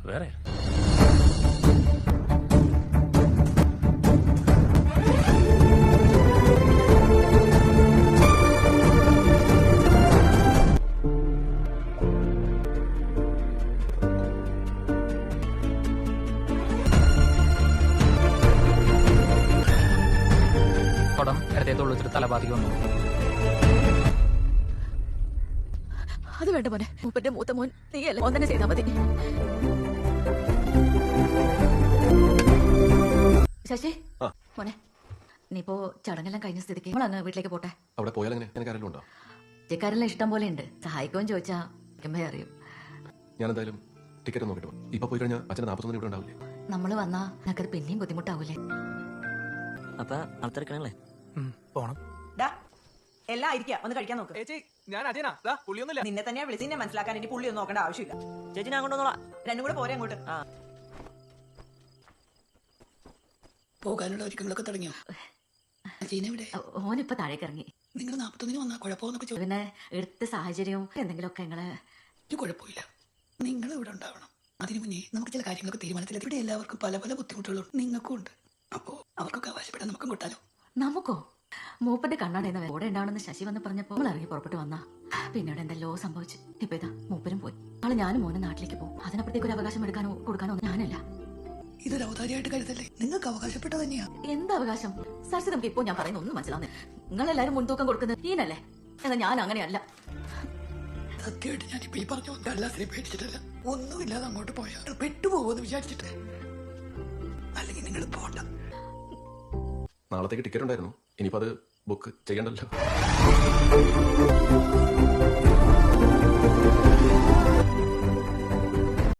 വേറെ കുടം ഇടത്തേത്തോളം വെച്ചിട്ട് തലപാതിക്ക് വന്നു. അത് വേണ്ട മോനെ, മൂപ്പന്റെ മൂത്ത മോൻ നീ അല്ല മോൻ തന്നെ ചെയ്താൽ മതി. ശശി മോനെ, നീയിപ്പോ ചടങ്ങെല്ലാം കഴിഞ്ഞ സ്ഥിതിക്ക് നമ്മളങ്ങ് വീട്ടിലേക്ക് പോട്ടെ. അവിടെ പോയാൽ ഉണ്ടോ? ചെക്കാരെല്ലാം ഇഷ്ടം പോലെ ഉണ്ട്. സഹായിക്കുമെന്ന് ചോദിച്ചാ അറിയും. ഞാൻ എന്തായാലും ടിക്കറ്റ് നോക്കിട്ട് ഇപ്പൊ പോയി കഴിഞ്ഞാൽ അച്ഛന് 41 ഇവിടെ ഉണ്ടാവില്ലേ? നമ്മള് വന്നാ ഞങ്ങൾക്കത് പിന്നെയും ബുദ്ധിമുട്ടാവൂലേ? അപ്പൊ അടുത്തിറക്കണല്ലേ? പോണം. എല്ലാം ആയിരിക്കാം, ഒന്ന് കഴിക്കാൻ നോക്ക്. ഞാൻ അജയനാ, പുള്ളിയൊന്നുമില്ല. നിന്നെ തന്നെയാ വിളിച്ച് നിന്നെ മനസ്സിലാക്കാൻ ഇനി പുള്ളി ഒന്നും നോക്കേണ്ട ആവശ്യമില്ല. ചേച്ചി ഞാൻ കൊണ്ടുവന്നോളാം. രണ്ടും കൂടെ പോരെ അങ്ങോട്ട്. പോകാനുള്ള ഒരുക്കങ്ങളൊക്കെ തുടങ്ങിയോ? ഓനിപ്പോ താഴേക്ക് ഇറങ്ങി. നിങ്ങൾ 41 വന്നാ കുഴപ്പമൊന്നൊക്കെ പിന്നെ എടുത്ത സാഹചര്യവും എന്തെങ്കിലുമൊക്കെ നിങ്ങള് കുഴപ്പമില്ല. നിങ്ങൾ ഇവിടെ ഉണ്ടാവണം. അതിനു മുന്നേ നമുക്ക് ചില കാര്യങ്ങളൊക്കെ തീരുമാനത്തിൽ ഇവിടെ എല്ലാവർക്കും പല പല ബുദ്ധിമുട്ടുകളും നിങ്ങൾക്കും ഉണ്ട്. അപ്പോ അവർക്കൊക്കെ ആവശ്യപ്പെടാൻ നമുക്കും കൂട്ടാലോ. നമുക്കോ? മൂപ്പന്റെ കണ്ണാടേന്ന് കൂടെ ഉണ്ടാവണമെന്ന് ശശി വന്ന് പറഞ്ഞപ്പോ നമ്മൾ ഇറങ്ങി പുറപ്പെട്ടു വന്നാ. പിന്നീട് എന്തെല്ലോ സംഭവിച്ചു. ഇപ്പൊ ഇതാ മൂപ്പരും പോയി. ആള് ഞാനും മോനും നാട്ടിലേക്ക് പോകും. അതിനപ്പുറത്തേക്ക് ഒരു അവകാശം എടുക്കാനോ കൊടുക്കാനോ ഞാനല്ല. ഇതൊരു അവതാരിയായിട്ട് കരുതല്ലേ? നിങ്ങൾക്ക് അവകാശപ്പെട്ട തന്നെയാ. എന്ത് അവകാശം? സരസി, നമുക്ക് ഇപ്പോ ഞാൻ പറയുന്ന ഒന്നും മനസ്സിലാവുന്നേ. നിങ്ങളെല്ലാരും മുൻതൂക്കം കൊടുക്കുന്നത് ഈനല്ലേ? എന്നാ ഞാൻ അങ്ങനെയല്ല. സത്യമായിട്ട് ഞാനിപ്പോ ഈ പറഞ്ഞ കല്ലാസിനെ പേടിച്ചിട്ടല്ല. ഒന്നുമില്ലാതെ അങ്ങോട്ട് പോയാൽ പെട്ടുപോകുമെന്ന് വിചാരിച്ചിട്ട്. അല്ലെങ്കിൽ നിങ്ങൾ പോണ്ട. നാളത്തേക്ക് ടിക്കറ്റ് ഉണ്ടായിരുന്നു. ഇനിയിപ്പോ അത് ബുക്ക് ചെയ്യണ്ടല്ലോ.